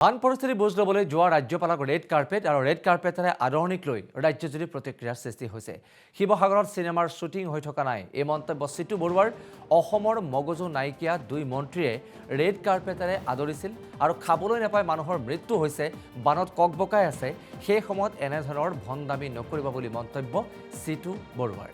আন পৰিস্থিতি বুজ ল'বলৈ যোৱা ৰাজ্যপালক ৰেড কাৰ্পেট আৰু ৰেড কাৰ্পেটেৰে আদৰণিক লৈ ৰাজ্যজুৰি প্ৰতিক্ৰিয়াৰ সৃষ্টি হৈছে। শিৱসাগৰত চিনেমাৰ শ্বুটিং হৈ থকা নাই এই মন্তব্য চিটু বৰুৱাৰ। অসমৰ মগজু নাইকিয়া দুই মন্ত্ৰীয়ে ৰেড কাৰ্পেটেৰে আদৰিছিল আৰু খাবলৈ নাপায় মানুহৰ মৃত্যু হৈছে, বানত ককবকাই আছে, সেই সময়ত এনেধৰণৰ ভণ্ডামি নকৰিব বুলি মন্তব্য চিটু বৰুৱাৰ।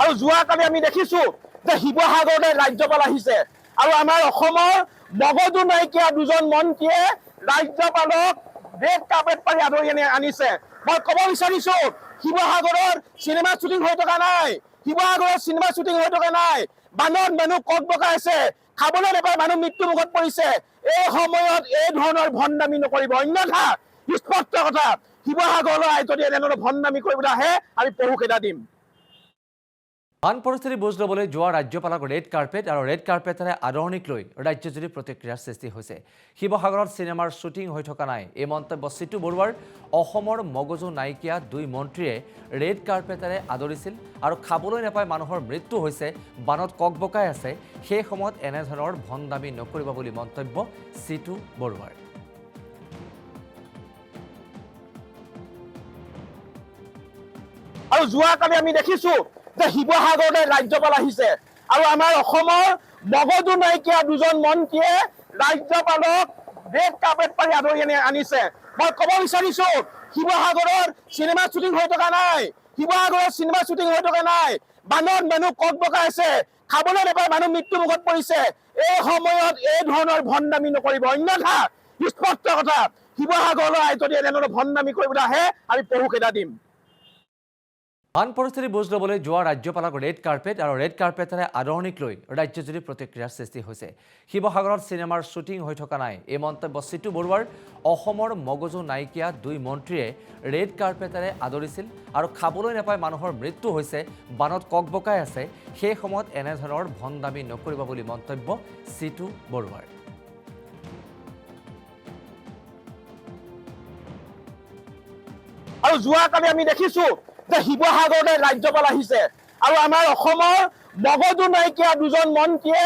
আৰু যোৱাকালি আমি দেখিছো যে শিৱসাগৰলৈ ৰাজ্যপাল আহিছে আৰু আমাৰ অসমৰ মগজু নাইকিয়া দুজন মন্ত্ৰীয়ে ৰাজ্যপালক ৰেড কাৰ্পেট পাৰি আদৰি আনিছে। মই ক'ব বিচাৰিছো শিৱসাগৰৰ চিনেমা শ্বুটিং হৈ থকা নাই, শিৱসাগৰৰ চিনেমা শ্বুটিং হৈ থকা নাই, বানত মানুহ ককবকাই আছে, খাবলৈ নাপায় মানুহ মৃত্যু মুখত পৰিছে। এই সময়ত এই ধৰণৰ ভণ্ডামি নকৰিব, অন্যথা স্পষ্ট কথা শিৱসাগৰলৈ যদি এনেধৰণৰ ভণ্ডামি কৰিবলৈ আহে আমি পহুকেইটা দিম। আন পৰিস্থিতি বুজ ল'বলৈ যোৱা ৰাজ্যপালক ৰেড কাৰ্পেট আৰু ৰেড কাৰ্পেটেৰে আদৰণিক লৈ ৰাজ্যজুৰি প্ৰতিক্ৰিয়াৰ সৃষ্টি হৈছে। শিৱসাগৰত চিনেমাৰ শ্বুটিং হৈ থকা নাই এই মন্তব্য চিটু বৰুৱাৰ। অসমৰ মগজু নাইকিয়া দুই মন্ত্ৰীয়ে ৰেড কাৰ্পেটেৰে আদৰিছিল আৰু খাবলৈ নাপায় মানুহৰ মৃত্যু হৈছে, বানত ককবকাই আছে, সেই সময়ত এনেধৰণৰ ভণ্ডামি নকৰিব বুলি মন্তব্য চিটু বৰুৱাৰ। আৰু যোৱাকালি আমি দেখিছো যে শিৱসাগৰলৈ ৰাজ্যপাল আহিছে আৰু আমাৰ অসমৰ মগজু নাইকিয়া দুজন মন্ত্ৰীয়ে ৰাজ্যপালক ৰেড কাৰ্পেট পাৰি আদৰি আনিছে। মই ক'ব বিচাৰিছো শিৱসাগৰৰ চিনেমা শ্বুটিং হৈ থকা নাই, শিৱসাগৰৰ চিনেমা শ্বুটিং হৈ থকা নাই, বানত মানুহ ককবকাই আছে, খাবলৈ নাপায় মানুহ মৃত্যু মুখত পৰিছে। এই সময়ত এই ধৰণৰ ভণ্ডামি নকৰিব, অন্যথা স্পষ্ট কথা শিৱসাগৰলৈ যদি এনেধৰণৰ ভণ্ডামি কৰিবলৈ আহে আমি পহুকেইটা দিম। আন পৰিস্থিতি বুজ ল'বলৈ যোৱা ৰাজ্যপালক ৰেড কাৰ্পেট আৰু ৰেড কাৰ্পেটেৰে আদৰণিক লৈ ৰাজ্যজুৰি প্ৰতিক্ৰিয়াৰ সৃষ্টি হৈছে। শিৱসাগৰত চিনেমাৰ শ্বুটিং হৈ থকা নাই এই মন্তব্য চিটু বৰুৱাৰ। অসমৰ মগজু নাইকিয়া দুই মন্ত্ৰীয়ে ৰেড কাৰ্পেটেৰে আদৰিছিল আৰু খাবলৈ নাপায় মানুহৰ মৃত্যু হৈছে, বানত ককবকাই আছে, সেই সময়ত এনেধৰণৰ ভণ্ডামি নকৰিব বুলি মন্তব্য চিটু বৰুৱাৰ। আৰু যোৱাকালি আমি দেখিছো যে শিৱসাগৰলৈ ৰাজ্যপাল আহিছে আৰু আমাৰ অসমৰ মগজু নাইকিয়া দুজন মন্ত্ৰীয়ে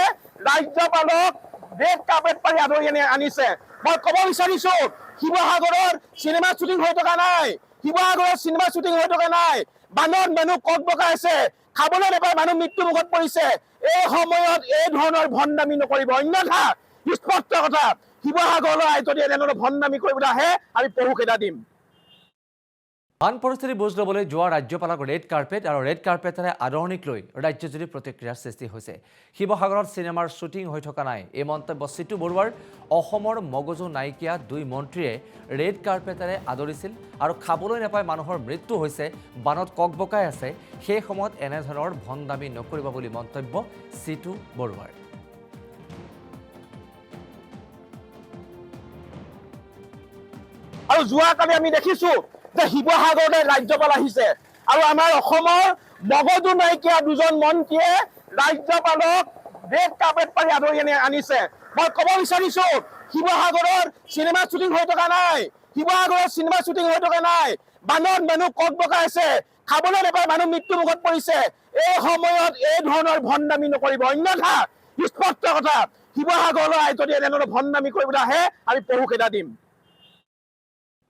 ৰাজ্যপালক ৰেড কাৰ্পেট পাৰি আদৰি আনিছে। মই ক'ব বিচাৰিছো শিৱসাগৰৰ চিনেমা শ্বুটিং হৈ থকা নাই, শিৱসাগৰৰ চিনেমা শ্বুটিং হৈ থকা নাই, বানত মানুহ ককবকাই আছে, খাবলৈ নাপায় মানুহ মৃত্যু মুখত পৰিছে। এই সময়ত এই ধৰণৰ ভণ্ডামি নকৰিব, অন্যথা স্পষ্ট কথা শিৱসাগৰলৈ যদি এনেধৰণৰ ভণ্ডামি কৰিবলৈ আহে আমি পহুকেইটা দিম। আন পৰিস্থিতি বুজ ল'বলৈ যোৱা ৰাজ্যপালক ৰেড কাৰ্পেট আৰু ৰেড কাৰ্পেটেৰে আদৰণিক লৈ ৰাজ্যজুৰি প্ৰতিক্ৰিয়াৰ সৃষ্টি হৈছে। শিৱসাগৰত চিনেমাৰ শ্বুটিং হৈ থকা নাই এই মন্তব্য চিটু বৰুৱাৰ। অসমৰ মগজু নাইকিয়া দুই মন্ত্ৰীয়ে ৰেড কাৰ্পেটেৰে আদৰিছিল আৰু খাবলৈ নাপায় মানুহৰ মৃত্যু হৈছে, বানত ককবকাই আছে, সেই সময়ত এনেধৰণৰ ভণ্ডামি নকৰিব বুলি মন্তব্য চিটু বৰুৱাৰ। আৰু যোৱাকালি আমি দেখিছো যে শিৱসাগৰলৈ ৰাজ্যপাল আহিছে আৰু আমাৰ অসমৰ মগজু নাইকিয়া দুজন মন্ত্ৰীয়ে ৰাজ্যপালক ৰেড কাৰ্পেট পাৰি আদৰি আনিছে। মই ক'ব বিচাৰিছো শিৱসাগৰৰ চিনেমা শ্বুটিং হৈ থকা নাই, শিৱসাগৰৰ চিনেমা শ্বুটিং হৈ থকা নাই, বানত মানুহ ককবকাই আছে, খাবলৈ নাপায় মানুহ মৃত্যু মুখত পৰিছে। এই সময়ত এই ধৰণৰ ভণ্ডামি নকৰিব, অন্যথা স্পষ্ট কথা শিৱসাগৰলৈ যদি এনেধৰণৰ ভণ্ডামি কৰিবলৈ আহে আমি পহুকেইটা দিম।